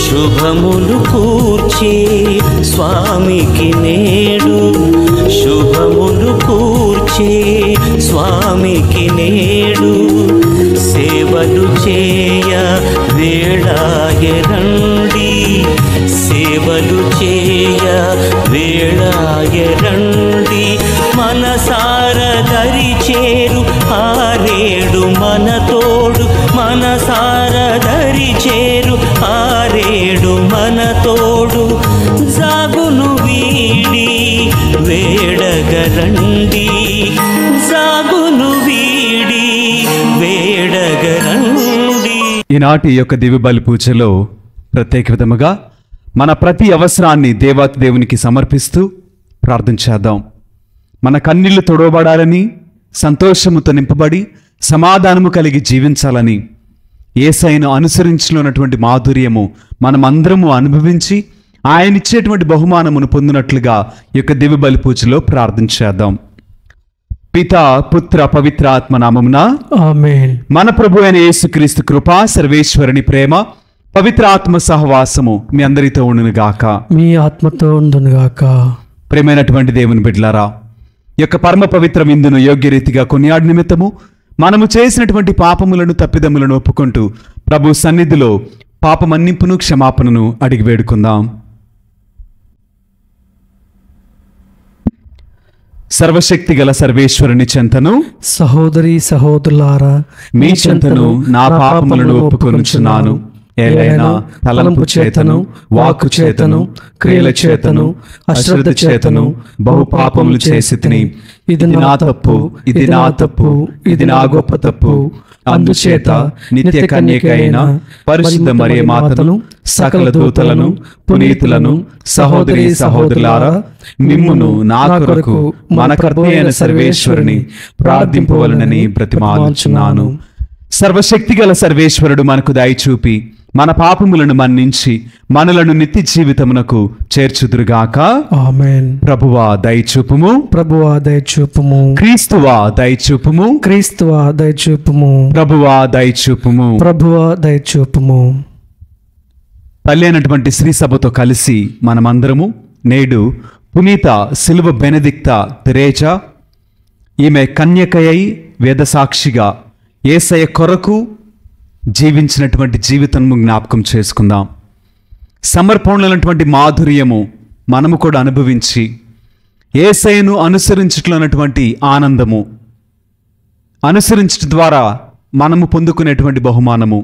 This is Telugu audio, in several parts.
శుభములు కూర్చి స్వామికి నేడు, శుభములు కూర్చి స్వామికి నేడు, సేవలు చేయ వేళాయరండి, సేవలు చేయ వేళాయరండి. మనసార దరి చేరు ఆరేడు మన తోడు, మనసార దరి చేరు ఆరేడు మన తోడు. జాగును వీడి వేడగరండి, జాగును వీడి వేడగరండి. ఈనాటి యొక్క దివ్య బలి పూజలో ప్రత్యేక విధముగా మన ప్రతి అవసరాన్ని దేవాతి దేవునికి సమర్పిస్తూ ప్రార్థన చేద్దాం. మన కన్నీళ్లు తొడవబడాలని, సంతోషముతో నింపబడి సమాధానము కలిగి జీవించాలని, యేసయ్యను అనుసరించున్నటువంటి మాధుర్యము మనమందరము అనుభవించి ఆయన ఇచ్చేటువంటి బహుమానమును పొందినట్లుగా ఈ యొక్క దివ్య బలి పూజలో ప్రార్థన చేద్దాం. పితా పుత్ర పవిత్ర ఆత్మ నామమున ఆమేన్. మన ప్రభు అయిన యేసుక్రీస్తు కృపా, సర్వేశ్వరుని ప్రేమ, పవిత్ర ఆత్మ సహవాసము మీ అందరితో ఉండునుగాక. మీ ఆత్మతో ఉండునుగాక. ప్రేమైనటువంటి దేవుని బిడ్డలారా, ఈ యొక్క పరమ పవిత్ర విందును యోగ్యరీతిగా కొనియాడి నిమిత్తము మనము చేసినటువంటి పాపములను తప్పిదములను ఒప్పుకుంటూ ప్రభు సన్నిధిలో పాపమన్నింపును క్షమాపణను అడిగి వేడుకుందాం. సర్వశక్తి గల సర్వేశ్వరుని చెంతను, సహోదరి సహోదరులారా, మీ చెంతను నా పాపములను ఒప్పుకొనుచున్నాను. ఏలైనా తలంపు చేతను, వాక్కు చేతను, క్రియల చేతను, అశ్రద్ధ చేతను బహు పాపములు చేసి తిని, ఇది నా తప్పు, ఇది నా తప్పు, ఇది నా గొప్ప తప్పు. అందుచేత నిత్య కన్యక అయిన పరిశుద్ధ మరియ మాతను, సకల దూతలను, పునీతులను, సహోదరి సహోదరులారా, మిమ్మును నా కొరకు మన కర్త అయిన సర్వేశ్వరుని ప్రార్థింపవలనని బ్రతిమాలుచున్నాను. సర్వశక్తి గల సర్వేశ్వరుడు మనకు దయచూపి మన పాపములను మన్నించి మనలను నిత్య జీవితమునకు చేర్చుదురుగాక. ఆమేన్. ప్రభువా దయచూపుము, ప్రభువా దయచూపుము. క్రీస్తువా దయచూపుము, క్రీస్తువా దయచూపుము. ప్రభువా దయచూపుము. ప్రభువా దయచూపుము. తల్లి అయినటువంటి శ్రీ సభతో కలిసి మనమందరము నేడు పునీత సిలువ బెనెడిక్త తెరేజా, ఈమె కన్యకయై వేదసాక్షిగా యేసయ్య కొరకు జీవించినటువంటి జీవితము జ్ఞాపకం చేసుకుందాం. సమర్పణలైనటువంటి మాధుర్యము మనము కూడా అనుభవించి యేసయ్యను అనుసరించట్లన్నటువంటి ఆనందము, అనుసరించడం ద్వారా మనము పొందుకునేటువంటి బహుమానము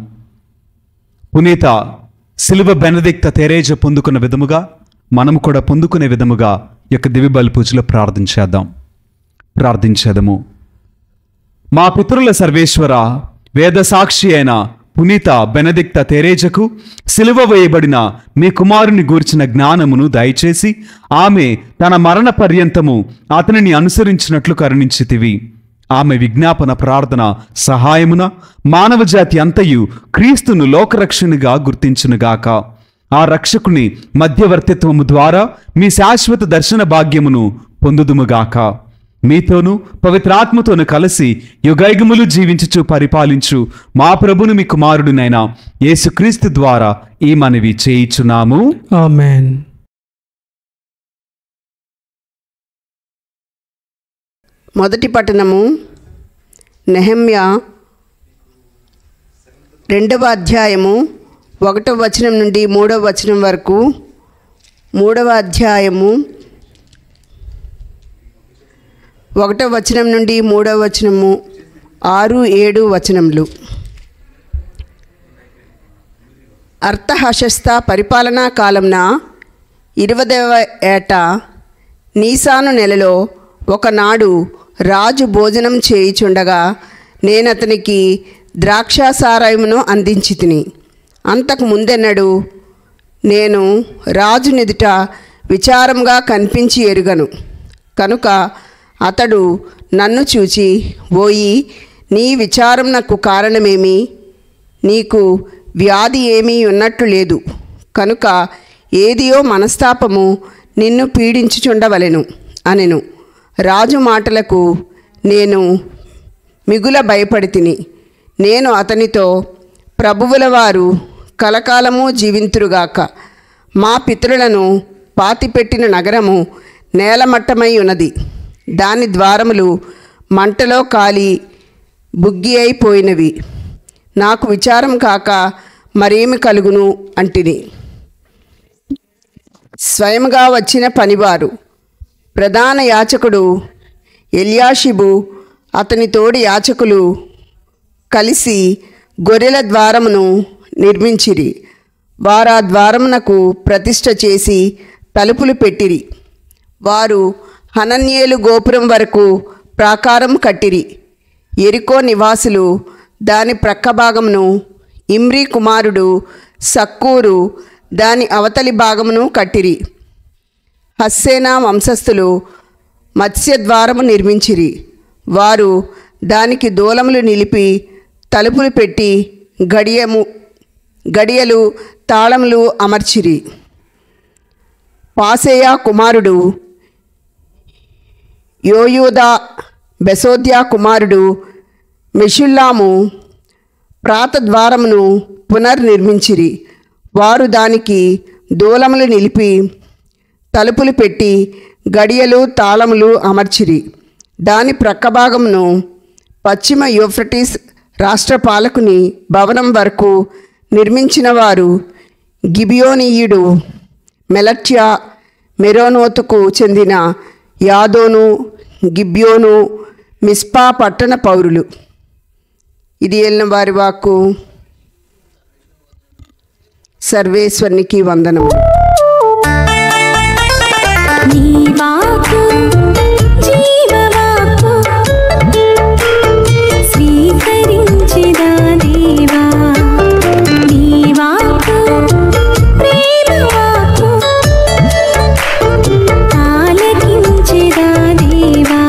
పునీత సిలువ బెనెడిక్త తెరేజా పొందుకున్న విధముగా మనము కూడా పొందుకునే విధముగా ఈ యొక్క దివ్య బలి పూజలో ప్రార్థించేదము. మా పితరుల సర్వేశ్వర, వేదసాక్షి అయిన పునీత బెనెడిక్త తెరేజకు సిలువ వేయబడిన మీ కుమారుని గూర్చిన జ్ఞానమును దయచేసి ఆమె తన మరణ పర్యంతము అతనిని అనుసరించినట్లు కరుణించితివి. ఆమె విజ్ఞాపన ప్రార్థన సహాయమున మానవజాతి అంతయు క్రీస్తును లోకరక్షణగా గుర్తించునుగాక. ఆ రక్షకుని మధ్యవర్తిత్వము ద్వారా మీ శాశ్వత దర్శన భాగ్యమును పొందుదుముగాక. మీతోనూ పవిత్రాత్మతోను కలిసి యుగయుగములు జీవించుచు పరిపాలించు మా ప్రభును మీ కుమారుడినైనా యేసుక్రీస్తు ద్వారా ఈ మనవి చేయుచున్నాము. ఆమేన్. మొదటి పట్టణము నెహెమ్యా 2వ అధ్యాయము 1వ వచనం నుండి 3వ వచనం వరకు, 3వ అధ్యాయము 1వ వచనం నుండి 3వ వచనము 6, 7 వచనములు. అర్తహషస్త పరిపాలనా కాలంన 20వ ఏట నీసాను నెలలో ఒకనాడు రాజు భోజనం చేయుచుండగా నేనతనికి ద్రాక్షాసారాయమును అందించి తిని, అంతకు ముందెన్నడు నేను రాజు నిదుట విచారంగా కనిపించి ఎరుగను. కనుక అతడు నన్ను చూచి, ఓయి నీ విచారం నాకు కారణమేమి? నీకు వ్యాధి ఏమీ ఉన్నట్టు లేదు కనుక ఏదియో మనస్తాపము నిన్ను పీడించుచుండవలెను అనెను. రాజు మాటలకు నేను మిగుల భయపడి తిని, నేను అతనితో, ప్రభువుల వారు కలకాలము జీవింతురుగాక. మా పితరులను పాతిపెట్టిన నగరము నేలమట్టమై ఉన్నది, దాని ద్వారములు మంటలో కాలి బుగ్గి అయిపోయినవి. నాకు విచారం కాక మరేమి కలుగును అంటిని. స్వయంగా వచ్చిన పనివారు, ప్రధాన యాజకుడు ఎల్యాషిబు అతని తోడి యాజకులు కలిసి గొర్రెల ద్వారమును నిర్మించిరి. వారు ఆ ద్వారమునకు ప్రతిష్ఠ చేసి తలుపులు పెట్టిరి. వారు హనన్యేలు గోపురం వరకు ప్రాకారం కట్టిరి. యెరికో నివాసులు దాని ప్రక్క భాగమును, ఇమ్రీ కుమారుడు సక్కూరు దాని అవతలి భాగమును కట్టిరి. హస్సేనా వంశస్థులు మత్స్యద్వారము నిర్మించిరి. వారు దానికి దూలములు నిలిపి తలుపులు పెట్టి గడియలు తాళములు అమర్చిరి. పాసేయా కుమారుడు యోయూదా బెసోద్యా కుమారుడు మెషుల్లాము ప్రాతద్వారమును పునర్నిర్మించిరి. వారు దానికి దూలములు నిలిపి తలుపులు పెట్టి గడియలు తాళములు అమర్చిరి. దాని ప్రక్కభాగమును పశ్చిమ యూఫ్రటీస్ రాష్ట్ర పాలకుని భవనం వరకు నిర్మించిన వారు గిబియోనీయుడు మెలట్యా, మెరోనోతుకు చెందిన యాదోను, గిబ్యోను, మిస్పా పట్టణ పౌరులు. ఇది ఏలిన వారి వాక్కు. సర్వేశ్వరునికి వందనము. నీ వాక్కు జీవవాక్కు, స్వీకరించెదా దేవా. నీ వాక్కు ప్రేమవాక్కు, ఆలకించెదా దేవా.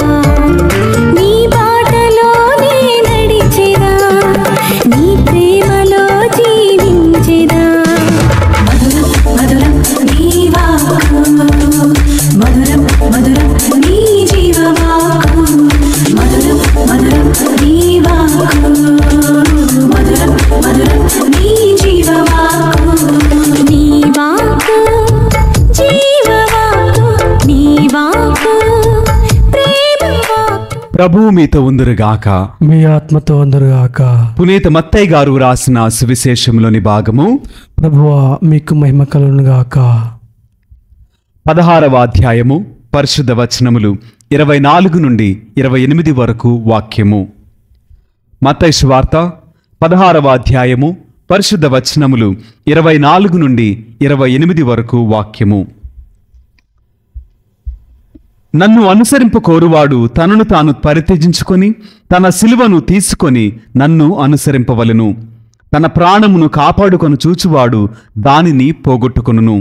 నీ బాటలోనే నడిచెదా, నీ ప్రేమలో జీవించెదా. మధురం నీ వాక్కు, మధురం మధురం నీ జీవవాక్కు, మధురం మధురం నీ వాక్కు, మధురం మధురం నీ జీవవాక్కు. నీ వాక్కు జీవవాక్కు, నీ వాక్కు ప్రేమవాక్కు. ప్రభువు మీతో ఉందురుగాక. మీ ఆత్మతో అందరుగాక. పునీత మత్తయి గారు రాసిన సువిశేషంలోని భాగము ప్రభువా మీకు మహిమ కలుగునుగాక. 16వ అధ్యాయము పరిశుద్ధ వచనములు 24 నుండి 28 వరకు వాక్యము. మత్తయి సువార్త 16వ అధ్యాయము పరిశుద్ధ వచనములు 24 నుండి 28 వరకు వాక్యము. నన్ను అనుసరింపు కోరువాడు తనను తాను పరిత్యజించుకొని తన సిలువను తీసుకొని నన్ను అనుసరింపవలెను. తన ప్రాణమును కాపాడుకొని చూచువాడు దానిని పోగొట్టుకొనును.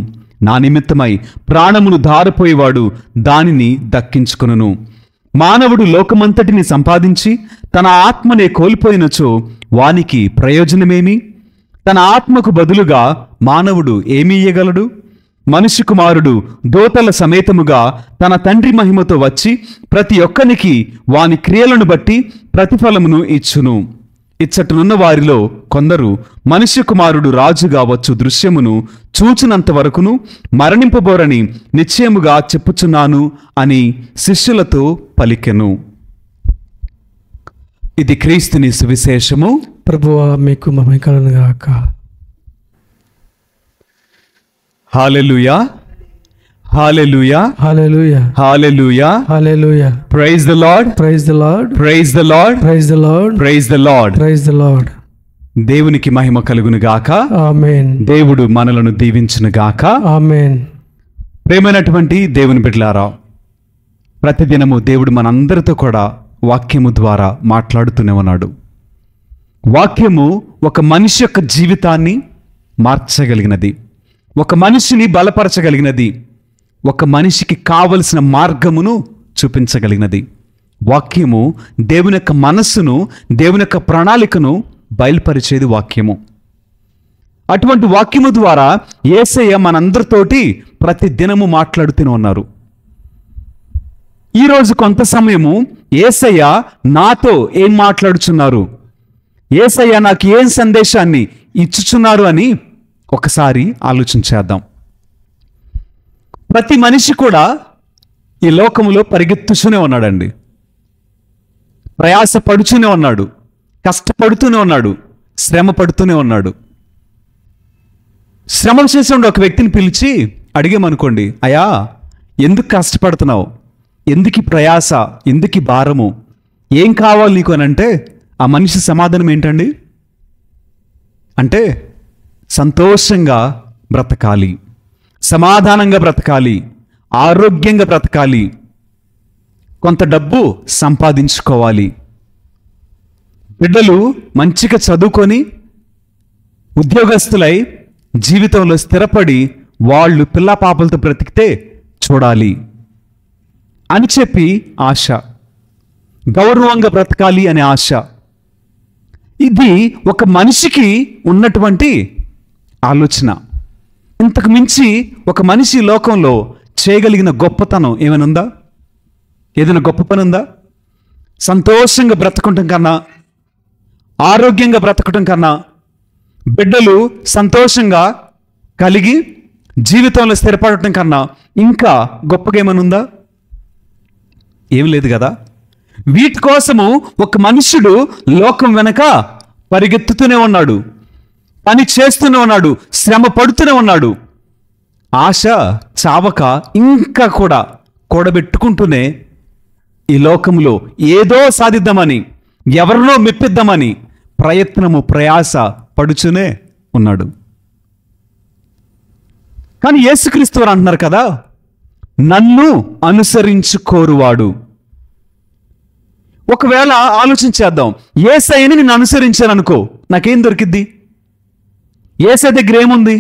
నా నిమిత్తమై ప్రాణమును ధారపోయేవాడు దానిని దక్కించుకొనును. మానవుడు లోకమంతటిని సంపాదించి తన ఆత్మనే కోల్పోయినచో వానికి ప్రయోజనమేమి? తన ఆత్మకు బదులుగా మానవుడు ఏమి ఇయ్యగలడు? మనుష్య కుమారుడు దూతల సమేతముగా తన తండ్రి మహిమతో వచ్చి ప్రతి ఒక్కనికి వాని క్రియలను బట్టి ప్రతిఫలమును ఇచ్చును. ఇచ్చటనున్న వారిలో కొందరు మనుష్య కుమారుడు రాజుగా వచ్చు దృశ్యమును చూచినంత వరకును మరణింపబోరని నిశ్చయముగా చెప్పుచున్నాను అని శిష్యులతో పలికెను. ఇది క్రీస్తుని సువిశేషము. ప్రభువా మీకు మహిమ కలుగునుగాక. Hallelujah, hallelujah, hallelujah, hallelujah. Hallelujah. Praise the lord, praise the lord, praise the lord, praise the lord, praise the lord. Praise the lord. దేవునికి మహిమ కలుగును గాక. ఆమేన్, దేవుడు మనలను దీవించును గాక. ఆమేన్. ప్రేమైనటువంటి దేవుని బిడ్డలారా, ప్రతిదినము దేవుడు మనందరితో కూడా వాక్యము ద్వారా మాట్లాడుతూనే ఉన్నాడు. వాక్యము ఒక మనిషి యొక్క జీవితాన్ని మార్చగలిగినది, ఒక మనిషిని బలపరచగలిగినది, ఒక మనిషికి కావలసిన మార్గమును చూపించగలిగినది. వాక్యము దేవుని యొక్క మనస్సును, దేవుని యొక్క ప్రణాళికను బయలుపరిచేది వాక్యము. అటువంటి వాక్యము ద్వారా యేసయ్య మనందరితోటి ప్రతి దినము మాట్లాడుతూనే ఉన్నారు. ఈరోజు కొంత సమయము యేసయ్య నాతో ఏం మాట్లాడుచున్నారు, యేసయ్య నాకు ఏం సందేశాన్ని ఇచ్చుచున్నారు అని ఒకసారి ఆలోచించేద్దాం. ప్రతి మనిషి కూడా ఈ లోకములో పరిగెత్తుతూనే ఉన్నాడండి. ప్రయాస పడుతూనే ఉన్నాడు, కష్టపడుతూనే ఉన్నాడు, శ్రమ పడుతూనే ఉన్నాడు. శ్రమ చేసే ఒక వ్యక్తిని పిలిచి అడిగామనుకోండి, అయ్యా ఎందుకు కష్టపడుతున్నావు, ఎందుకు ప్రయాస, ఎందుకు భారము, ఏం కావాలి నీకు అని అంటే ఆ మనిషి సమాధానం ఏంటండి అంటే సంతోషంగా బ్రతకాలి, సమాధానంగా బ్రతకాలి, ఆరోగ్యంగా బ్రతకాలి, కొంత డబ్బు సంపాదించుకోవాలి, బిడ్డలు మంచిగా చదువుకొని ఉద్యోగస్తులై జీవితంలో స్థిరపడి వాళ్ళు పిల్ల పాపలతో బ్రతికితే చూడాలి అని చెప్పి ఆశ, గౌరవంగా బ్రతకాలి అనే ఆశ. ఇది ఒక మనిషికి ఉన్నటువంటి ఆలోచన. ఇంతకు మించి ఒక మనిషి లోకంలో చేయగలిగిన గొప్పతనం ఏమైనా ఉందా? ఏదైనా గొప్ప పని ఉందా? సంతోషంగా బ్రతకటం కన్నా, ఆరోగ్యంగా బ్రతకటం కన్నా, బిడ్డలు సంతోషంగా కలిగి జీవితంలో స్థిరపడటం కన్నా ఇంకా గొప్పగా ఏమైనా ఉందా? ఏం లేదు కదా. వీటి కోసము ఒక మనుష్యుడు లోకం వెనక పరిగెత్తుతూనే ఉన్నాడు, పని చేస్తూనే ఉన్నాడు, శ్రమ పడుతూనే ఉన్నాడు. ఆశ చావక ఇంకా కూడా కూడబెట్టుకుంటూనే ఈ లోకంలో ఏదో సాధిద్దామని, ఎవరినో మెప్పిద్దామని ప్రయత్నము, ప్రయాస పడుతూనే ఉన్నాడు. కానీ యేసుక్రీస్తు వారు అంటున్నారు కదా, నన్ను అనుసరించుకోరువాడు. ఒకవేళ ఆలోచించేద్దాం, యేసయ్యని నేను అనుసరించాను అనుకో, నాకేం దొరికిద్ది? యేసయ్య దగ్గర ఏముంది?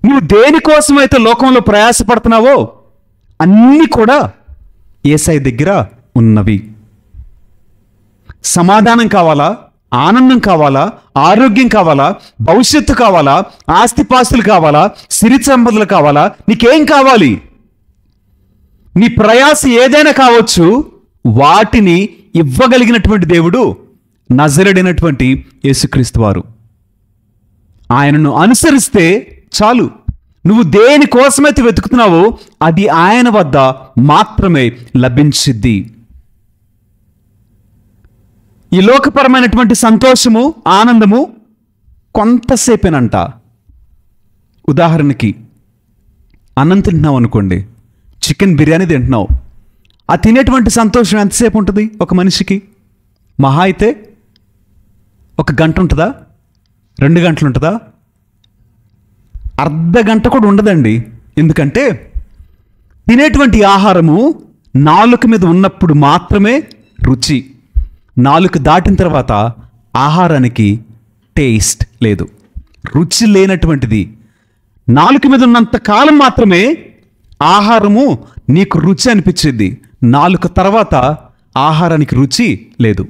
నువ్వు దేనికోసమైతే లోకంలో ప్రయాసపడుతున్నావో అన్నీ కూడా యేసయ్య దగ్గర ఉన్నవి. సమాధానం కావాలా, ఆనందం కావాలా, ఆరోగ్యం కావాలా, భవిష్యత్తు కావాలా, ఆస్తిపాస్తులు కావాలా, సిరి సంపదలు కావాలా, నీకేం కావాలి? నీ ప్రయాస ఏదైనా కావచ్చు, వాటిని ఇవ్వగలిగినటువంటి దేవుడు నజరేయుడైనటువంటి యేసుక్రీస్తు వారు. ఆయనను అనుసరిస్తే చాలు. నువ్వు దేనికోసమైతే వెతుకుతున్నావో అది ఆయన వద్ద మాత్రమే లభించిద్ది. ఈ లోకపరమైనటువంటి సంతోషము, ఆనందము కొంతసేపేనంట. ఉదాహరణకి అన్నం తింటున్నావు అనుకోండి, చికెన్ బిర్యానీ తింటున్నావు, ఆ తినేటువంటి సంతోషం ఎంతసేపు ఉంటుంది ఒక మనిషికి? మహా అయితే 1 గంట ఉంటుందా? 2 గంటలు ఉంటుందా? అర్ధ గంట కూడా ఉండదండి. ఎందుకంటే తినేటువంటి ఆహారము నాలుక మీద ఉన్నప్పుడు మాత్రమే రుచి. నాలుక దాటిన తర్వాత ఆహారానికి టేస్ట్ లేదు, రుచి లేనటువంటిది. నాలుక మీద ఉన్నంత కాలం మాత్రమే ఆహారము నీకు రుచి అనిపించింది, నాలుక తర్వాత ఆహారానికి రుచి లేదు.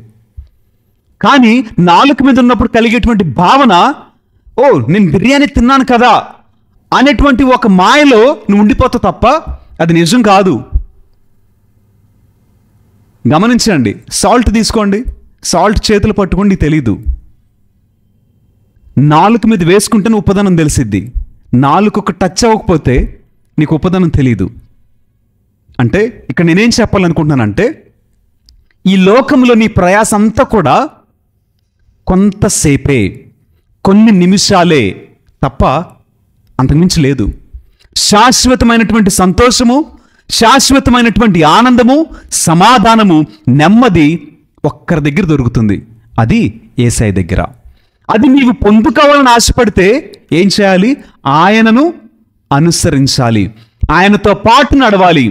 కానీ నాలుక మీద ఉన్నప్పుడు కలిగేటువంటి భావన, ఓ నేను బిర్యానీ తిన్నాను కదా అనేటువంటి ఒక మాయలో నువ్వు ఉండిపోతావు తప్ప అది నిజం కాదు. గమనించండి, సాల్ట్ తీసుకోండి, సాల్ట్ చేతులు పట్టుకోండి, తెలీదు. నాలుక మీద వేసుకుంటేనే ఉపదనం తెలిసిద్ది. నాలుక టచ్ అవ్వకపోతే నీకు ఉపదనం తెలీదు. అంటే ఇక్కడ నేనేం చెప్పాలనుకుంటున్నానంటే, ఈ లోకంలో నీ ప్రయాస అంతా కూడా కొంతసేపే, కొన్ని నిమిషాలే తప్ప అంతకుమించి లేదు. శాశ్వతమైనటువంటి సంతోషము, శాశ్వతమైనటువంటి ఆనందము, సమాధానము, నెమ్మది ఒక్కరి దగ్గర దొరుకుతుంది. అది యేసయ్య దగ్గర. అది నీవు పొందుకోవాలని ఆశపడితే ఏం చేయాలి? ఆయనను అనుసరించాలి, ఆయనతో పాటు నడవాలి,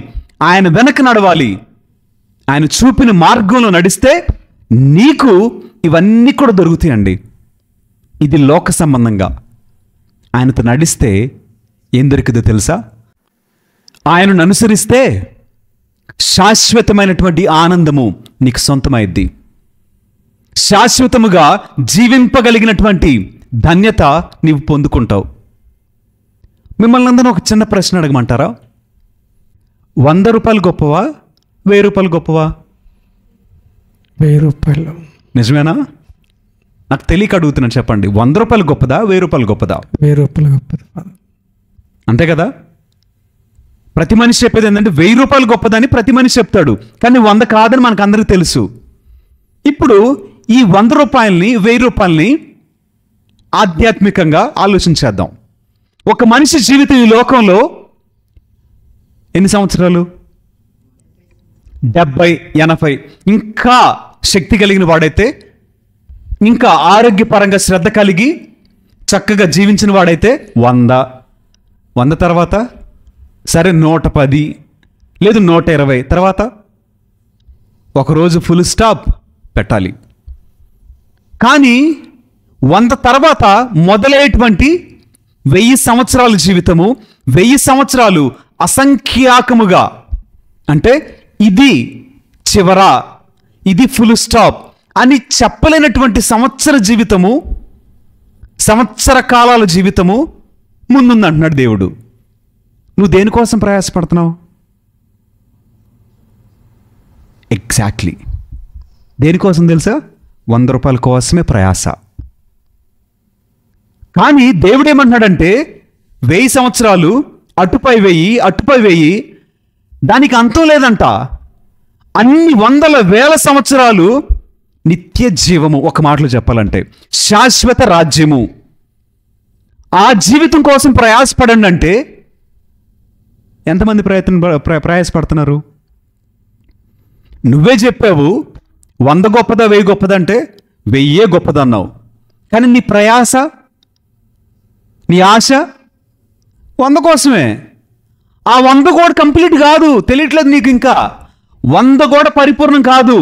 ఆయన వెనక నడవాలి. ఆయన చూపిన మార్గంలో నడిస్తే నీకు ఇవన్నీ కూడా దొరుకుతాయండి. ఇది లోక సంబంధంగా. ఆయనతో నడిస్తే ఏం దొరికిందో తెలుసా? ఆయనను అనుసరిస్తే శాశ్వతమైనటువంటి ఆనందము నీకు సొంతమైద్ది. శాశ్వతముగా జీవింపగలిగినటువంటి ధన్యత నీవు పొందుకుంటావు. మిమ్మల్ని అందరూ ఒక చిన్న ప్రశ్న అడగమంటారా? 100 రూపాయలు గొప్పవా, 1000 రూపాయలు గొప్పవా? 1000 రూపాయలు. నిజమేనా? నాకు తెలియక అడుగుతున్నాను, చెప్పండి. 100 రూపాయలు గొప్పదా, 1000 రూపాయలు గొప్పదా? 1000 రూపాయలు గొప్పది. అంతే కదా? ప్రతి మనిషి చెప్పేది ఏంటంటే 1000 రూపాయలు గొప్పదని ప్రతి మనిషి చెప్తాడు, కానీ 100 కాదని మనకు అందరికీ తెలుసు. ఇప్పుడు ఈ 100 రూపాయలని 1000 రూపాయలని ఆధ్యాత్మికంగా ఆలోచించేద్దాం. ఒక మనిషి జీవితం ఈ లోకంలో ఎన్ని సంవత్సరాలు? 70, 80. ఇంకా శక్తి కలిగిన వాడైతే, ఇంకా ఆరోగ్యపరంగా శ్రద్ధ కలిగి చక్కగా జీవించిన వాడైతే 100 తర్వాత సరే 110 లేదు 120 తర్వాత ఒకరోజు ఫుల్ స్టాప్ పెట్టాలి. కానీ 100 తర్వాత మొదలయ్యేటువంటి 1000 సంవత్సరాల జీవితము, 1000 సంవత్సరాలు అసంఖ్యాకముగా, అంటే ఇది చివరా, ఇది ఫుల్ స్టాప్ అని చెప్పలేనటువంటి సంవత్సర జీవితము, సంవత్సర కాలాల జీవితము ముందుందంటున్నాడు దేవుడు. నువ్వు దేనికోసం ప్రయాసపడుతున్నావు? ఎగ్జాక్ట్లీ దేనికోసం తెలుసా? 100 రూపాయల కోసమే ప్రయాస. కానీ దేవుడు ఏమంటున్నాడంటే 1000 సంవత్సరాలు, అటుపై 1000, అటుపై 1000, దానికి అంతం లేదంట. అన్ని వందల వేల సంవత్సరాలు నిత్య జీవము. ఒక మాటలో చెప్పాలంటే శాశ్వత రాజ్యము. ఆ జీవితం కోసం ప్రయాసపడండి అంటే ఎంతమంది ప్రయాసపడుతున్నారు? నువ్వే చెప్పావు 100 గొప్పదా 1000 గొప్పదంటే 1000 గొప్పదన్నావు. కానీ నీ ప్రయాస, నీ ఆశ 100 కోసమే. ఆ 100 కూడా కంప్లీట్ కాదు, తెలియట్లేదు నీకు. ఇంకా 100 కూడా పరిపూర్ణం కాదు.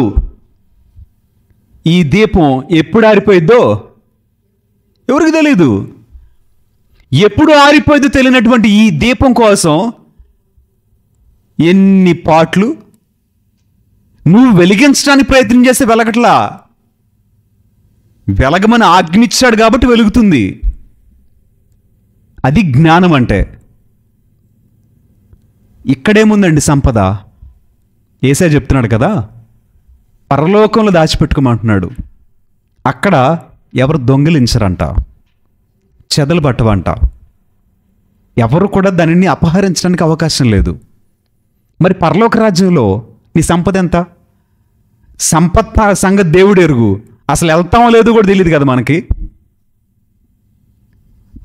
ఈ దీపం ఎప్పుడు ఆరిపోయిద్దో ఎవరికి తెలీదు. ఎప్పుడు ఆరిపోయిద్దో తెలియనటువంటి ఈ దీపం కోసం ఎన్ని పాట్లు నువ్వు వెలిగించడానికి ప్రయత్నం చేస్తే వెలగట్లా. వెలగమని ఆజ్ఞించాడు కాబట్టి వెలుగుతుంది. అది జ్ఞానం అంటే. ఇక్కడేముందండి సంపద? యేసయ్య చెప్తున్నాడు కదా, పరలోకంలో దాచిపెట్టుకోమంటున్నాడు. అక్కడ ఎవరు దొంగిలించరంట, చెదలు పట్టవంట, ఎవరు కూడా దానిని అపహరించడానికి అవకాశం లేదు. మరి పరలోక రాజ్యంలో నీ సంపద ఎంత? సంపద సంగతి దేవుడు ఎరుగు. అసలు వెళ్తామో లేదో కూడా తెలియదు కదా మనకి.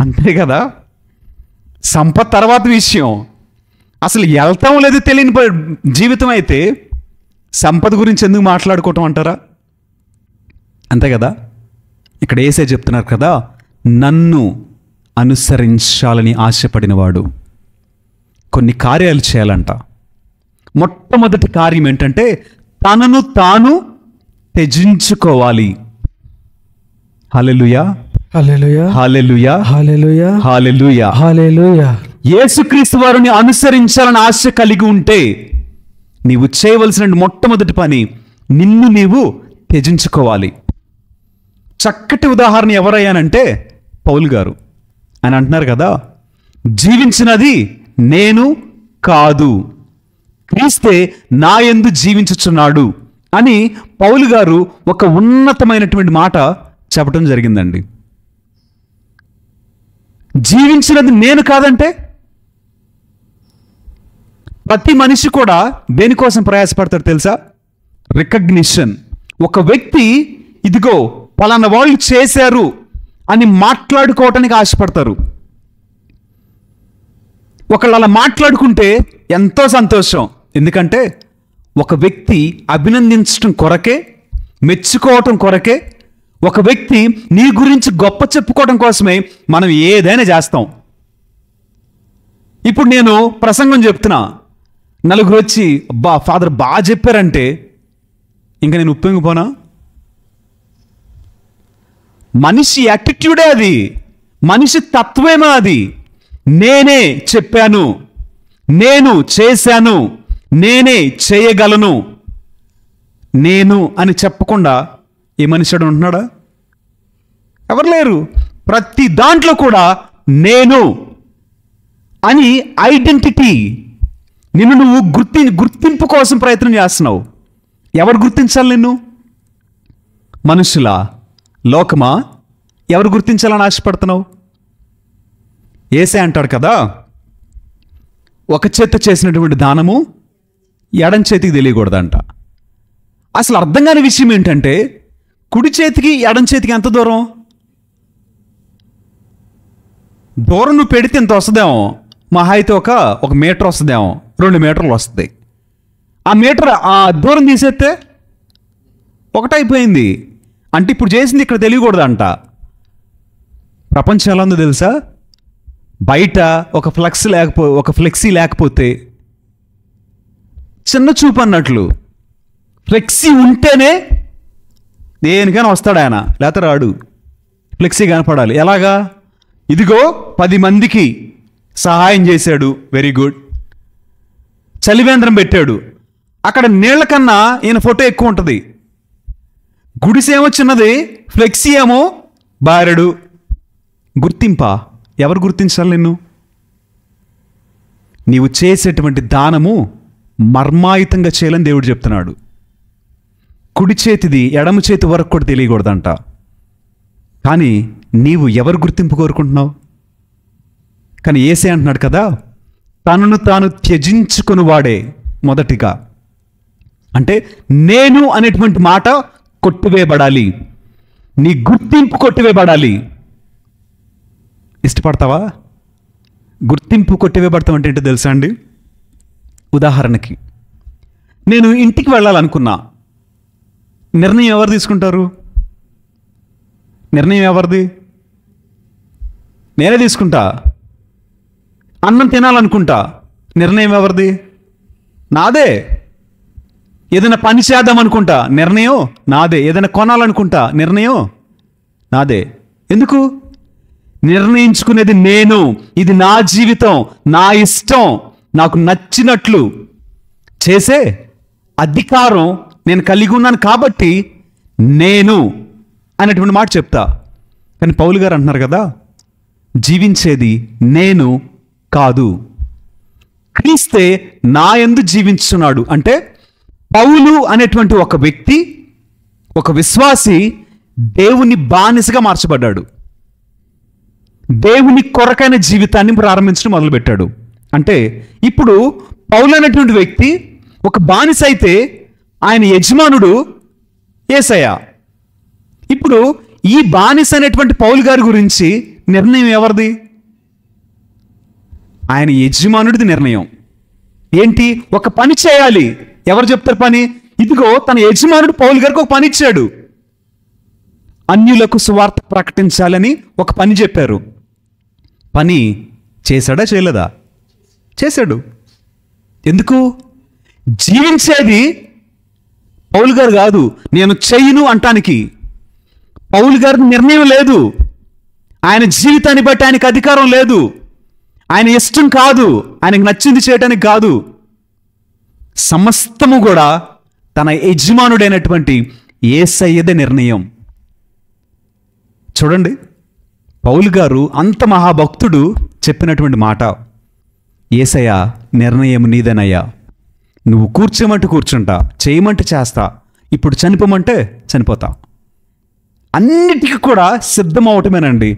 అంతే కదా? సంపద తర్వాత విషయం. అసలు వెళ్తామో లేదో తెలియని జీవితం అయితే సంపద గురించి ఎందుకు మాట్లాడుకోవటం అంటారా? అంతే కదా? ఇక్కడ యేసయ్య చెప్తున్నారు కదా, నన్ను అనుసరించాలని ఆశపడినవాడు కొన్ని కార్యాలు చేయాలంట. మొట్టమొదటి కార్యం ఏంటంటే తనను తాను త్యజించుకోవాలి. హల్లెలూయా, హల్లెలూయా, హల్లెలూయా, హల్లెలూయా, హల్లెలూయా, హల్లెలూయా. యేసుక్రీస్తు వారిని అనుసరించాలని ఆశ కలిగి ఉంటే నీవు చేయవలసిన మొట్టమొదటి పని నిన్ను నీవు త్యజించుకోవాలి. చక్కటి ఉదాహరణ ఎవరయ్యానంటే పౌలు గారు. ఆయన అంటున్నారు కదా, జీవించినది నేను కాదు, క్రీస్తే నా యందు జీవించుచున్నాడు అని పౌలు గారు ఒక ఉన్నతమైనటువంటి మాట చెప్పడం జరిగిందండి. జీవించినది నేను కాదంటే ప్రతి మనిషి కూడా దేనికోసం ప్రయాసపడతాడు తెలుసా? రికగ్నిషన్. ఒక వ్యక్తి ఇదిగో పలానా వాళ్ళు చేశారు అని మాట్లాడుకోవటానికి ఆశపడతారు. ఒకళ్ళు అలా మాట్లాడుకుంటే ఎంతో సంతోషం. ఎందుకంటే ఒక వ్యక్తి అభినందించడం కొరకే, మెచ్చుకోవటం కొరకే, ఒక వ్యక్తి నీ గురించి గొప్ప చెప్పుకోవడం కోసమే మనం ఏదైనా చేస్తాం. ఇప్పుడు నేను ప్రసంగం చెప్తున్నా, నలుగురు వచ్చి అబ్బా ఫాదర్ బాగా చెప్పారంటే ఇంకా నేను ఉప్పొంగిపోనా? మనిషి యాటిట్యూడే అది, మనిషి తత్వమేమో అది. నేనే చెప్పాను, నేను చేశాను, నేనే చేయగలను, నేను అని చెప్పకుండా ఏ మనిషిడు ఉంటున్నాడా? ఎవరు లేరు. ప్రతి దాంట్లో కూడా నేను అని ఐడెంటిటీ, నిన్ను నువ్వు గుర్తింపు కోసం ప్రయత్నం చేస్తున్నావు. ఎవరు గుర్తించాలి నిన్ను? మనుషులా, లోకమా? ఎవరు గుర్తించాలని ఆశపడుతున్నావు? యేసే అంటాడు కదా, ఒక చేత్తో చేసినటువంటి దానము ఎడం చేతికి తెలియకూడదంట. అసలు అర్థం కాని విషయం ఏంటంటే, కుడి చేతికి ఎడం చేతికి ఎంత దూరం? దూరం నువ్వు పెడితే ఎంత వస్తుందేమో, మహా అయితే ఒక మీటర్ వస్తుందేమో, 2 మీటర్లు వస్తుంది. ఆ మీటర్ ఆ దూరం తీసేస్తే ఒకటైపోయింది. అంటే ఇప్పుడు చేసింది ఇక్కడ తెలియకూడదంట. ప్రపంచం ఎలా ఉందో తెలుసా? బయట ఒక ఫ్లెక్సీ లేకపోతే చిన్న చూపు అన్నట్లు, ఫ్లెక్సీ ఉంటేనే దేనికైనా వస్తాడు ఆయన, లేకపోతే రాడు. ఫ్లెక్సీ కనపడాలి. ఎలాగా? ఇదిగో 10 మందికి సహాయం చేశాడు, వెరీ గుడ్. చలివేంద్రం పెట్టాడు, అక్కడ నీళ్ల కన్నా ఈయన ఫోటో ఎక్కువ ఉంటుంది. గుడిసేమో చిన్నది, ఫ్లెక్సీ ఏమో బారెడు. గుర్తింపా? ఎవరు గుర్తించాలి నిన్ను? నీవు చేసేటువంటి దానము మర్మాయుతంగా చేయాలని దేవుడు చెప్తున్నాడు. కుడి చేతిది ఎడమ చేతి వరకు కూడా తెలియకూడదంట. కానీ నీవు ఎవరు గుర్తింపు కోరుకుంటున్నావు? కానీ యేసే అంటున్నాడు కదా, తనను తాను త్యజించుకుని వాడే మొదటిగా. అంటే నేను అనేటువంటి మాట కొట్టివేయబడాలి, నీ గుర్తింపు కొట్టివేయబడాలి. ఇష్టపడతావా? గుర్తింపు కొట్టివేయబడతాం అంటే ఏంటో తెలుసా అండి? ఉదాహరణకి, నేను ఇంటికి వెళ్ళాలనుకున్నా, నిర్ణయం ఎవరు తీసుకుంటారు? నిర్ణయం ఎవరిది? నేనే తీసుకుంటా. అన్నం తినాలనుకుంటా, నిర్ణయం ఎవరిది? నాదే. ఏదైనా పని చేద్దాం అనుకుంటా, నిర్ణయం నాదే. ఏదైనా కొనాలనుకుంటా, నిర్ణయం నాదే. ఎందుకు? నిర్ణయించుకునేది నేను. ఇది నా జీవితం, నా ఇష్టం, నాకు నచ్చినట్లు చేసే అధికారం నేను కలిగి ఉన్నాను కాబట్టి నేను అనేటువంటి మాట చెప్తా. కానీ పౌలు గారు అంటున్నారు కదా, జీవించేది నేను కాదు, క్రీస్తే నా యందు జీవించున్నాడు. అంటే పౌలు అనేటువంటి ఒక వ్యక్తి, ఒక విశ్వాసి దేవుని బానిసగా మార్చబడ్డాడు. దేవుని కొరకైన జీవితాన్ని ప్రారంభించడం మొదలుపెట్టాడు. అంటే ఇప్పుడు పౌలు అనేటువంటి వ్యక్తి ఒక బానిస అయితే ఆయన యజమానుడు యేసయ్య. ఇప్పుడు ఈ బానిస అనేటువంటి పౌలు గారి గురించి నిర్ణయం ఎవరిది? ఆయన యజమానుడిది నిర్ణయం. ఏంటి? ఒక పని చేయాలి. ఎవరు చెప్తారు పని? ఇదిగో తన యజమానుడు పౌలు గారికి ఒక పని ఇచ్చాడు. అన్యులకు సువార్త ప్రకటించాలని ఒక పని చెప్పారు. పని చేశాడా చేయలేదా? చేశాడు. ఎందుకు? జీవించేది పౌలు గారు కాదు, నేను చెయ్యను అంటానికి. పౌలు గారికి నిర్ణయం లేదు, ఆయన జీవితాన్ని బట్టి ఆయనకు అధికారం లేదు, ఆయన ఇష్టం కాదు, ఆయనకు నచ్చింది చేయటానికి కాదు. సమస్తము కూడా తన యజమానుడైనటువంటి యేసయ్యదే నిర్ణయం. చూడండి, పౌలు గారు అంత మహాభక్తుడు చెప్పినటువంటి మాట, యేసయ్య నిర్ణయం నీదేనయ్యా, నువ్వు కూర్చోమంటే కూర్చుంటా, చేయమంటే చేస్తా, ఇప్పుడు చనిపోమంటే చనిపోతా. అన్నిటికీ కూడా సిద్ధమవటమేనండి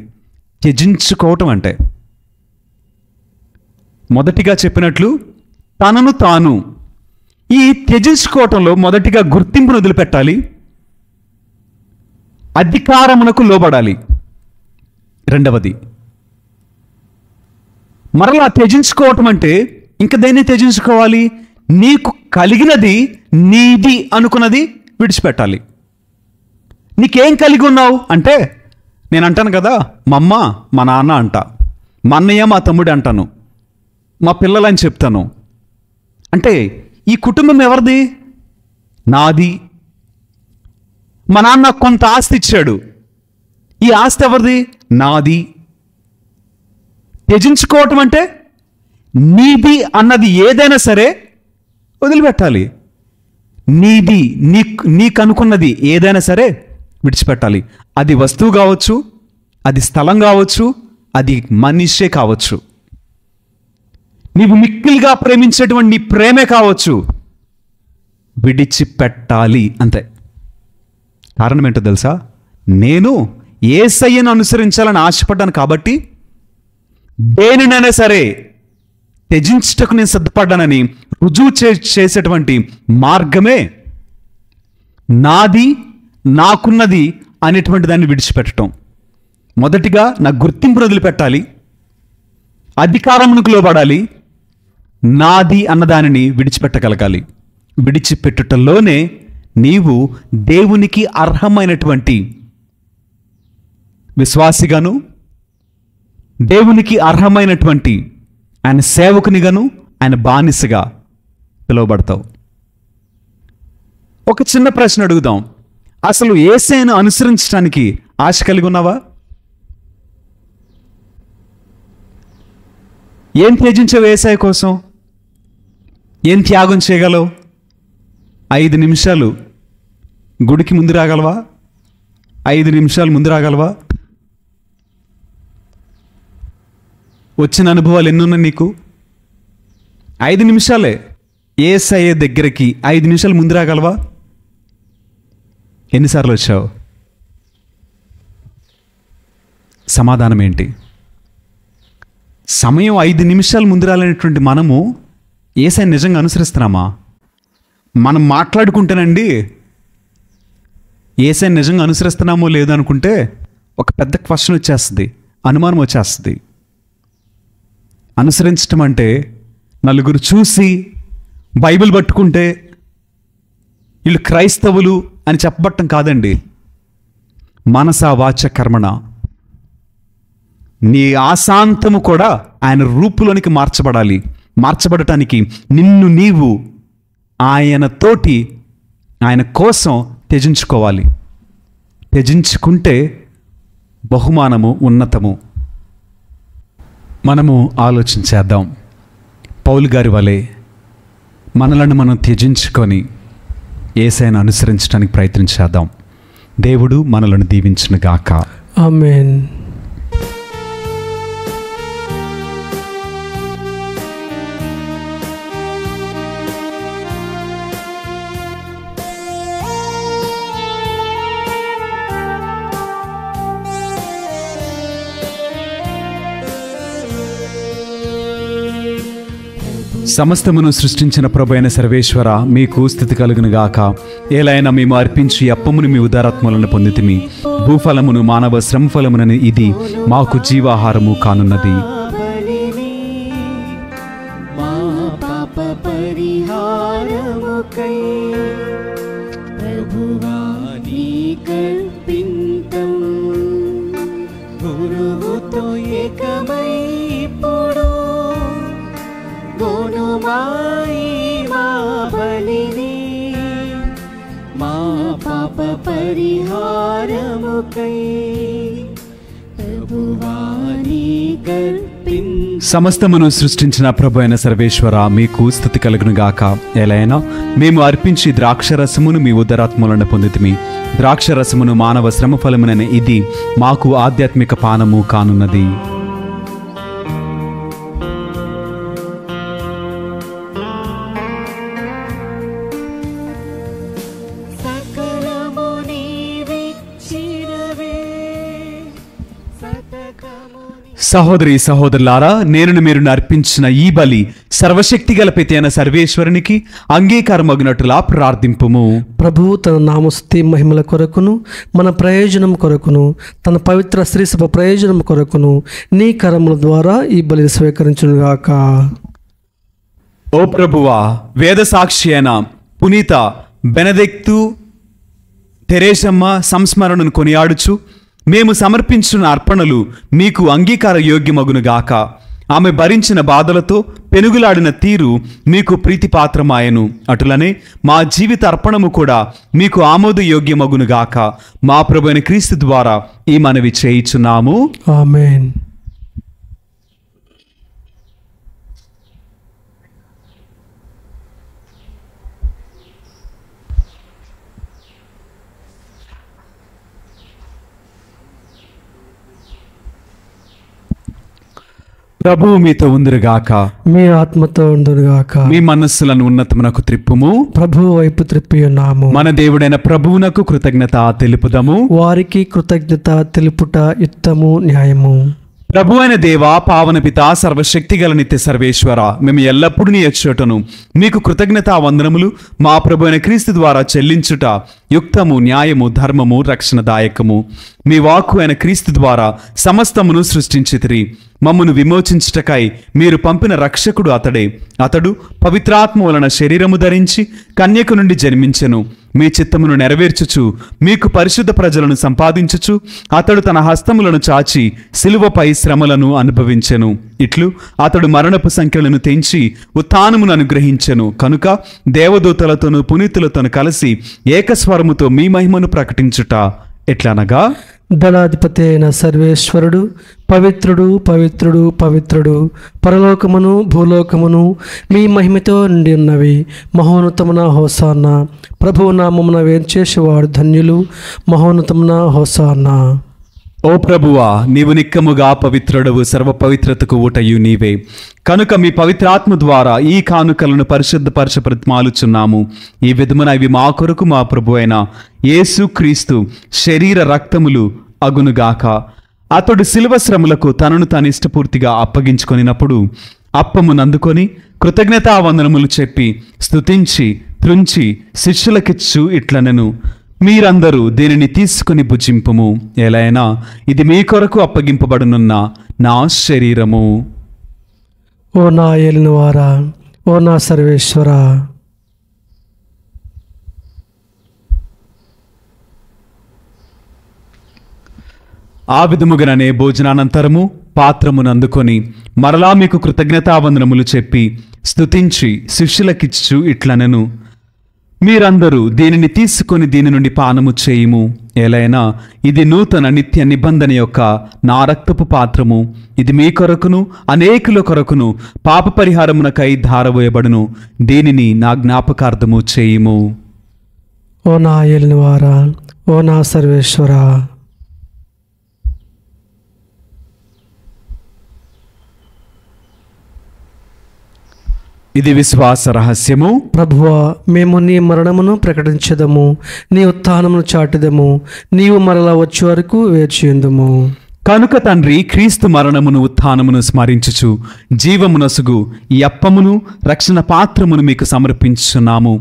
త్యజించుకోవటం అంటే. మొదటిగా చెప్పినట్లు తనను తాను, ఈ త్యజించుకోవటంలో మొదటిగా గుర్తింపును వదిలిపెట్టాలి, అధికారమునకు లోబడాలి. రెండవది మరలా త్యజించుకోవటం అంటే ఇంక దేన్ని త్యజించుకోవాలి? నీకు కలిగినది, నీది అనుకున్నది విడిచిపెట్టాలి. నీకేం కలిగి ఉన్నావు అంటే, నేను అంటాను కదా, మా అమ్మ మా నాన్న అంట, మా అన్నయ్య మా తమ్ముడు అంటాను, మా పిల్లలని చెప్తాను. అంటే ఈ కుటుంబం ఎవరిది? నాది. మా నాన్న కొంత ఆస్తి ఇచ్చాడు, ఈ ఆస్తి ఎవరిది? నాది. త్యజించుకోవటం అంటే నీది అన్నది ఏదైనా సరే వదిలిపెట్టాలి. నీది నీకు అనుకున్నది ఏదైనా సరే విడిచిపెట్టాలి. అది వస్తువు కావచ్చు, అది స్థలం కావచ్చు, అది మనిషే కావచ్చు, నీవు మిక్కిలిగా ప్రేమించేటువంటి నీ ప్రేమే కావచ్చు, విడిచిపెట్టాలి అంతే. కారణం ఏంటో తెలుసా? నేను యేసయ్యను అనుసరించాలని ఆశపడ్డాను కాబట్టి దేనినైనా సరే త్యజించుటకు నేను సిద్ధపడ్డానని రుజువు చేసేటువంటి మార్గమే నాది, నాకున్నది అనేటువంటి దాన్ని విడిచిపెట్టడం. మొదటిగా నా గుర్తింపును వదిలిపెట్టాలి, అధికారమునకు లోబడాలి, నాది అన్నదానిని విడిచిపెట్టగలగాలి. విడిచిపెట్టుటలోనే నీవు దేవునికి అర్హమైనటువంటి విశ్వాసిగాను, దేవునికి అర్హమైనటువంటి ఆయన సేవకునిగాను, ఆయన బానిసగా పిలువబడతావు. ఒక చిన్న ప్రశ్న అడుగుదాం. అసలు యేసయ్యను అనుసరించడానికి ఆశ కలిగి ఉన్నావా? ఏం త్యజించావు యేసయ్య కోసం? ఏం త్యాగం చేయగలవు? 5 నిమిషాలు గుడికి ముందు రాగలవా? 5 నిమిషాలు ముందు రాగలవా? వచ్చిన అనుభవాలు ఎన్నున్నాయి నీకు? 5 నిమిషాలే. యేసయ్య దగ్గరికి 5 నిమిషాలు ముందు రాగలవా? ఎన్నిసార్లు వచ్చావు? సమాధానం ఏంటి? సమయం 5 నిమిషాలు ముందు రాలేనటువంటి మనము యేసయ్య నిజంగా అనుసరిస్తున్నామా? మనం మాట్లాడుకుంటేనండి యేసయ్య నిజంగా అనుసరిస్తున్నామో లేదో అనుకుంటే ఒక పెద్ద క్వశ్చన్ వచ్చేస్తుంది, అనుమానం వచ్చేస్తుంది. అనుసరించటం అంటే నలుగురు చూసి బైబిల్ పట్టుకుంటే వీళ్ళు క్రైస్తవులు అని చెప్పబట్టం కాదండి. మనసా వాచ కర్మణ నీ ఆశాంతము కూడా ఆయన రూపులోనికి మార్చబడాలి. మార్చబడటానికి నిన్ను నీవు ఆయనతోటి, ఆయన కోసం త్యజించుకోవాలి. త్యజించుకుంటే బహుమానము ఉన్నతము. మనము ఆలోచించేద్దాం. పౌలు గారి వలె మనలను మనం త్యజించుకొని యేసయ్యను అనుసరించడానికి ప్రయత్నించేద్దాం. దేవుడు మనలను దీవించునుగాక. ఆమేన్. సమస్తమును సృష్టించిన ప్రభువైన సర్వేశ్వర, మీకు స్థితి కలుగును గాక. ఏలైనా మేము అర్పించి అప్పమును మీ ఉదారాత్మలను పొందితిమి. భూఫలమును మానవ శ్రమఫలమునని ఇది మాకు జీవాహారము కానున్నది. సమస్తమును సృష్టించిన ప్రభువైన సర్వేశ్వర, మీకు స్థుతి కలుగును గాక. ఎలైనా మేము అర్పించి ద్రాక్షరసమును మీ ఉదరాత్మలను పొందితిమి. ద్రాక్షరసమును మానవ శ్రమ ఫలమునని ఇది మాకు ఆధ్యాత్మిక పానము కానున్నది. సహోదరి సహోదరులారా, నేను మీరు అర్పించిన ఈ బలి సర్వశక్తి గల పితైన సర్వేశ్వరునికి అంగీకారమగునట్లుగా ప్రార్థింపుము. ప్రభువు తన నామస్తుతి మహిమల కొరకును, మన ప్రయోజనం కొరకును, తన పవిత్ర స్త్రీ సభ ప్రయోజనం కొరకును నీ కరముల ద్వారా ఈ బలిని స్వీకరించునుగాక. ఓ ప్రభువా, వేద సాక్షి అయిన పునీత బెనెడిక్తు తెరేసమ్మ సంస్మరణను కొనియాడుచు మేము సమర్పించిన అర్పణలు మీకు అంగీకార యోగ్యమగునుగాక. ఆమె భరించిన బాధలతో పెనుగులాడిన తీరు మీకు ప్రీతిపాత్రమాయను. అటులనే మా జీవిత అర్పణము కూడా మీకు ఆమోదయోగ్యమగునుగాక. మా ప్రభువైన క్రీస్తు ద్వారా ఈ మనవి చేయుచున్నాము. ఆమేన్. ప్రభువు మీతో ఉందిరుగాక. మీ ఆత్మతో ఉండునుగాక. మీ మనస్సులను ఉన్నతమునకు త్రిప్పుము. ప్రభువు వైపు త్రిప్పి ఉన్నాము. మన దేవుడైన ప్రభువునకు కృతజ్ఞత తెలుపుదము. వారికి కృతజ్ఞత తెలుపుట యుక్తము, న్యాయము. ప్రభు అయిన దేవ, పావన పిత, సర్వశక్తి గల నిత్య సర్వేశ్వర, మేము ఎల్లప్పుడూ నీ ఎచ్చటను మీకు కృతజ్ఞతా వందనములు మా ప్రభు అయిన క్రీస్తు ద్వారా చెల్లించుట యుక్తము, న్యాయము, ధర్మము, రక్షణదాయకము. మీ వాక్కు అయిన క్రీస్తు ద్వారా సమస్తమును సృష్టించితిరి. మమ్మను విమోచించుటకై మీరు పంపిన రక్షకుడు అతడే. అతడు పవిత్రాత్మ వలన శరీరము ధరించి కన్యక నుండి జన్మించెను. మీ చిత్తమును నెరవేర్చుచు మీకు పరిశుద్ధ ప్రజలను సంపాదించుచు అతడు తన హస్తములను చాచి సిలువపై శ్రమలను అనుభవించెను. ఇట్లు అతడు మరణపు సంఖ్యలను తెంచి ఉత్థానమును అనుగ్రహించెను. కనుక దేవదూతలతోనూ పునీతులతోనూ కలిసి ఏకస్వరముతో మీ మహిమను ప్రకటించుట ఎట్లనగా, దళాధిపతి అయిన సర్వేశ్వరుడు పవిత్రుడు, పవిత్రుడు, పవిత్రుడు, పరలోకమును భూలోకమును మీ మహిమతో నిండి ఉన్నవి. మహోన్నతమున హోసాన్న. ప్రభువు నామమున వేంచేసేవాడు ధన్యులు. మహోన్నతమున హోసాన్న. ఓ ప్రభువా, నీవు నిక్కముగా పవిత్రుడవు, సర్వ పవిత్రతకు ఊటయు నీవే. కనుక మీ పవిత్రాత్మ ద్వారా ఈ కానుకలను పరిశుద్ధపరచ ప్రతిమాలుచున్నాము. ఈ విధమున ఇవి మా కొరకు మా ప్రభు అయిన యేసు క్రీస్తు శరీర రక్తములు అగునుగాక. అతడు శిలువ శ్రమలకు తనను తాను ఇష్టపూర్తిగా అప్పగించుకొనినప్పుడు అప్పమునందుకొని కృతజ్ఞతా వందనములు చెప్పి స్తుతించి త్రుంచి శిష్యులకిచ్చు ఇట్లనెను, మీరందరూ దీనిని తీసుకుని భుజింపుము. ఎలైనా ఇది మీ కొరకు అప్పగింపబడునున్న నా శరీరము. ఓ నా ఏలినవారా, ఓ నా సర్వేశ్వరా, ఆ విధముగానే భోజనానంతరము పాత్రమునందుకొని మరలా మీకు కృతజ్ఞతావందనములు చెప్పి స్తుతించి శిష్యులకిచ్చు ఇట్లనెను, మీరందరూ దీనిని తీసుకొని దీని నుండి పానము చేయుము. ఎలైనా ఇది నూతన నిత్య నిబంధన యొక్క నా రక్తపు పాత్రము. ఇది మీ కొరకును అనేకుల కొరకును పాప పరిహారమునకై ధారవేయబడును. దీనిని నా జ్ఞాపకార్థము చేయుము. ఓ నా ఏలినవారా, ఓ నా సర్వేశ్వరా. ఇది విశ్వాస రహస్యము. ప్రభువా, మేము నీ మరణమును ప్రకటించదము, నీ ఉత్థానమును చాటుదము, నీవు మరలా వచ్చే వరకు వేచియుందుము. కనుక తండ్రి, క్రీస్తు మరణమును ఉత్థానమును స్మరించుచు జీవమునసుగు ఈ అప్పమును రక్షణ పాత్రమును మీకు సమర్పించున్నాము.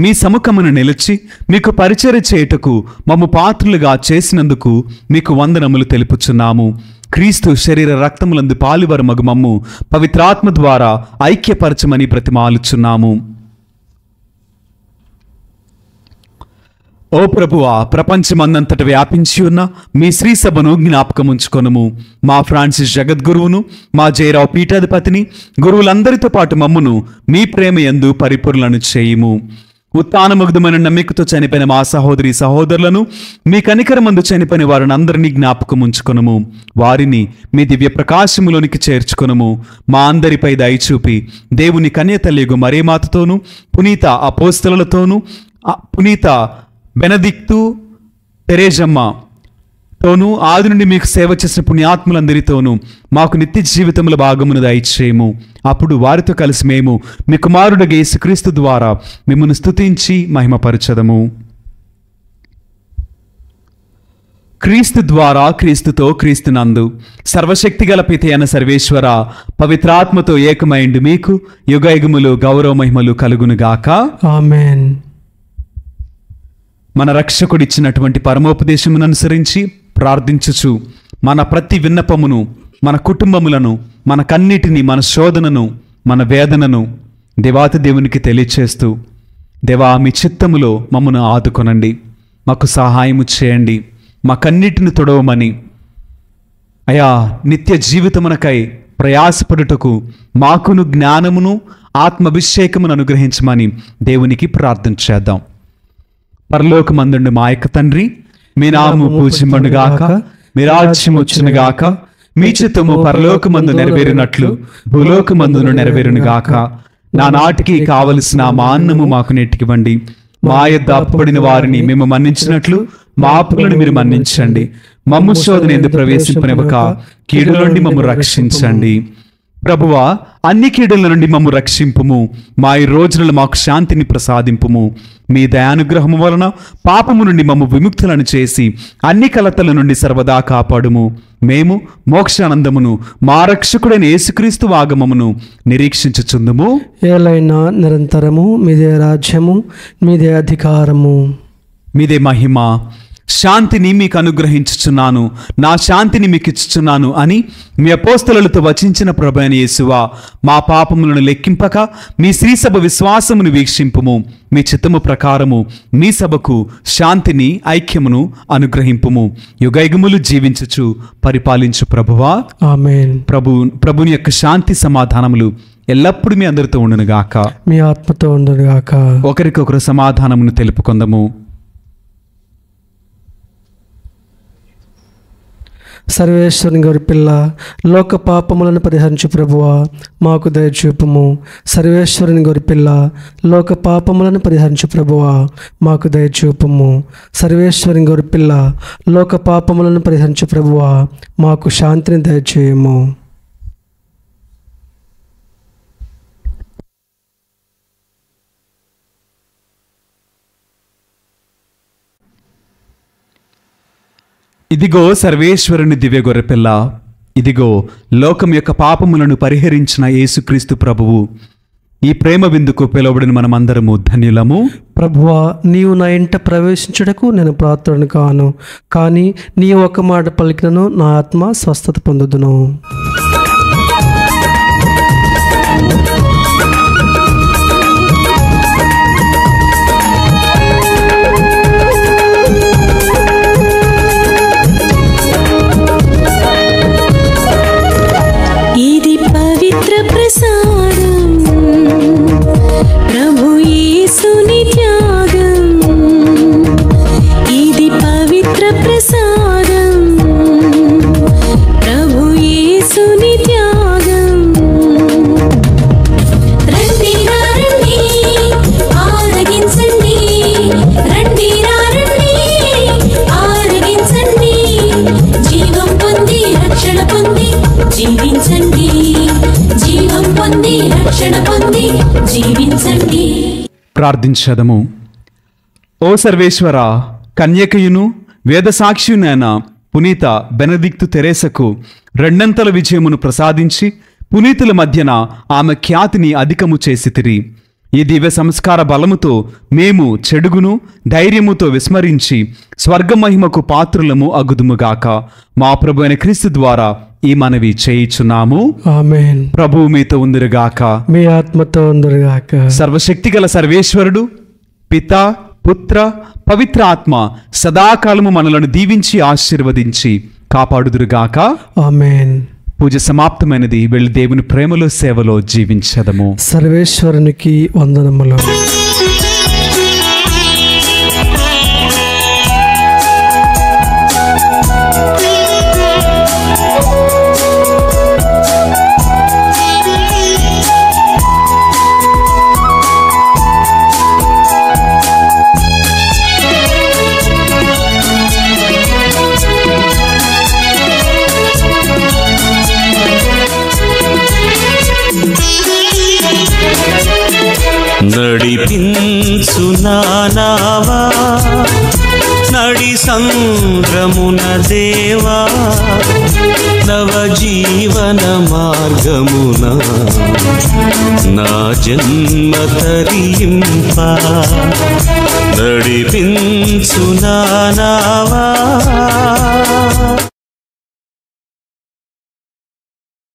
మీ సముఖమును నిలిచి మీకు పరిచర్య చేయుటకు మమ్ము పాత్రులుగా చేసినందుకు మీకు వందనములు తెలుపుచున్నాము. క్రీస్తు శరీర రక్తములందు పాలువరు మగు మమ్ము పవిత్రాత్మ ద్వారా ఐక్యపరచమని ప్రతిమాలుచున్నాము. ఓ ప్రభువా, ప్రపంచమందంతట వ్యాపించి ఉన్న మీ శ్రీ సభను జ్ఞాపకముంచుకొనుము. మా ఫ్రాన్సిస్ జగద్గురువును, మా జయరావు పీఠాధిపతిని, గురువులందరితో పాటు మమ్మును మీ ప్రేమ యందు పరిపూర్ణను చేయుము. ఉత్తానముగ్ధమైన నమ్మికతో చనిపోయిన మా సహోదరి సహోదరులను, మీ కనికరమందు చనిపోయిన వారిని అందరినీ జ్ఞాపకముంచుకొనుము. వారిని మీ దివ్య ప్రకాశములోనికి చేర్చుకొనుము. మా అందరిపై దయచూపి దేవుని కన్యతల్లిగు మరీమాతతోనూ, పునీత అపోస్తలులతోనూ, పునీత బెనదిక్తు తెరేజమ్మ తోనూ, ఆది నుండి మీకు సేవ చేసిన పుణ్యాత్ములందరితోనూ మాకు నిత్య జీవితముల భాగమును దయచేయము. అప్పుడు వారితో కలిసి మేము మీ కుమారుడైన యేసుక్రీస్తు ద్వారా మిమ్మల్ని స్తుతించి మహిమపరచదము. క్రీస్తు ద్వారా, క్రీస్తుతో, క్రీస్తునందు సర్వశక్తిగల పితైన సర్వేశ్వర పవిత్రాత్మతో ఏకమైండు మీకు యుగయుగములు గౌరవ మహిమలు కలుగునుగాక. ఆమేన్. మన రక్షకుడిచ్చినటువంటి పరమోపదేశమును అనుసరించి ప్రార్థించుచు మన ప్రతి విన్నపమును, మన కుటుంబములను, మన కన్నిటిని, మన శోధనను, మన వేదనను దేవాతి దేవునికి తెలియచేస్తూ, దేవా మీ చిత్తములో మమ్మను ఆదుకొనండి, మాకు సహాయము చేయండి, మా కన్నిటిని తొడవమని, అయా నిత్య జీవితమునకై ప్రయాసపడుటకు మాకును జ్ఞానమును ఆత్మాభిషేకమును అనుగ్రహించమని దేవునికి ప్రార్థన చేద్దాం. పరలోకమందుండు మా యొక్క తండ్రి, మీ నామము పూజింపబడుగాక, మీ రాజ్యం వచ్చునుగాక, మీ చిత్తము పరలోకమందు నెరవేరినట్లు భూలోకమందును నెరవేరునుగాక. నా నాటికి కావలసిన మా అన్నము మాకు నెట్టికివ్వండి. మా యొద్ద అప్పుబడిన వారిని మేము మన్నించినట్లు మా అప్పులను మీరు మన్నించండి. మమ్ము శోధన ఎందు ప్రవేశింపనివ్వక కీడు నుండి మమ్ము రక్షించండి. ప్రభువా, అన్ని కీడుల నుండి మమ్ము రక్షింపుము. మా ఈ రోజులలో మాకు శాంతిని ప్రసాదింపుము. మీ దయానుగ్రహము వలన పాపము నుండి మమ్ము విముక్తులను చేసి అన్ని కలతల నుండి సర్వదా కాపాడుము. మేము మోక్షానందమును మా రక్షకుడైన యేసుక్రీస్తు ఆగమమును నిరీక్షించుచుందుము. ఏలైనా నిరంతరము మీదే రాజ్యము, మీదే అధికారము, మీదే మహిమ. శాంతిని మీకు అనుగ్రహించుచున్నాను, నా శాంతిని మీకు ఇచ్చుచున్నాను అని మీ అపోస్తలులతో వచించిన ప్రభువైన యేసువా, మా పాపములను లెక్కింపక మీ శ్రీసభ విశ్వాసమును వీక్షింపుము. మీ చిత్తము ప్రకారము మీ సభకు శాంతిని, ఐక్యమును అనుగ్రహింపుము. యుగయుగములు జీవించుచు పరిపాలించు ప్రభువా. ఆమేన్. ప్రభుని యొక్క శాంతి సమాధానములు ఎల్లప్పుడూ మీ అందరితో ఉండునుగాక. మీ ఆత్మతో ఉండునుగాక. ఒకరికొకరు సమాధానమును తెలుపుకొందము. సర్వేశ్వరుని గారి పిల్ల, లోక పాపములను పరిహరించు ప్రభువా, మాకు దయచూపుము. సర్వేశ్వరుని గారి పిల్ల, లోక పాపములను పరిహరించు ప్రభువా, మాకు దయచూపుము. సర్వేశ్వరుని గారి పిల్ల, లోక పాపములను పరిహరించు ప్రభువా, మాకు శాంతిని దయచేయము. ఇదిగో సర్వేశ్వరుని దివ్య గొర్రెపిల్ల, ఇదిగో లోకం యొక్క పాపములను పరిహరించిన యేసుక్రీస్తు ప్రభువు. ఈ ప్రేమ విందుకు పిలువబడిన మనమందరము ధన్యులము. ప్రభువా, నీవు నా ఇంట ప్రవేశించుటకు నేను ప్రార్థన కాను, కానీ నీ ఒక మాట పలికినను నా ఆత్మ స్వస్థత పొందుదును. ఇది పవిత్ర ప్రసాదం, ప్రభు యేసుని త్యాగం. ఇది పవిత్ర ప్రసాదం, ప్రభు యేసుని త్యాగం. రండి రండి ఆరగించండి, రండి రండి ఆరగించండి. జీవం పొంది రక్షణ పొంది జీవించండి, జీవం పొంది రక్షణ పొంది జీవించండి. ప్రార్థించదము. ఓ సర్వేశ్వర, కన్యకయును వేదసాక్షియునైన పునీత బెనదిక్తు తెరేసకు రెండంతల విజయమును ప్రసాదించి పునీతుల మధ్యన ఆమె ఖ్యాతిని అధికము చేసితిరి. ఈ దివ్య సంస్కార బలముతో మేము చెడుగును ధైర్యముతో విస్మరించి స్వర్గమహిమకు పాత్రులము అగుదుముగాక. మా ప్రభు అయిన క్రీస్తు ద్వారా ఈ మనవి చేయుచున్నాము. ఆమేన్. ప్రభువు మీతో ఉందిరుగాక. మీ ఆత్మతో ఉందురుగాక. సర్వశక్తిగల సర్వేశ్వరుడు పితా, పుత్ర, పవిత్ర ఆత్మ సదాకాలము మనలను దీవించి ఆశీర్వదించి కాపాడుదురుగాక. ఆమేన్. పూజ సమాప్తమైనది. వెళ్ళి దేవుని ప్రేమలో సేవలో జీవించదము. సర్వేశ్వరునికి వందనములు. నడిపించు నానావా నడి సంద్రమున దేవా, నవజీవన మార్గమున నా జన్మ తరింప. నడిపించు నానావా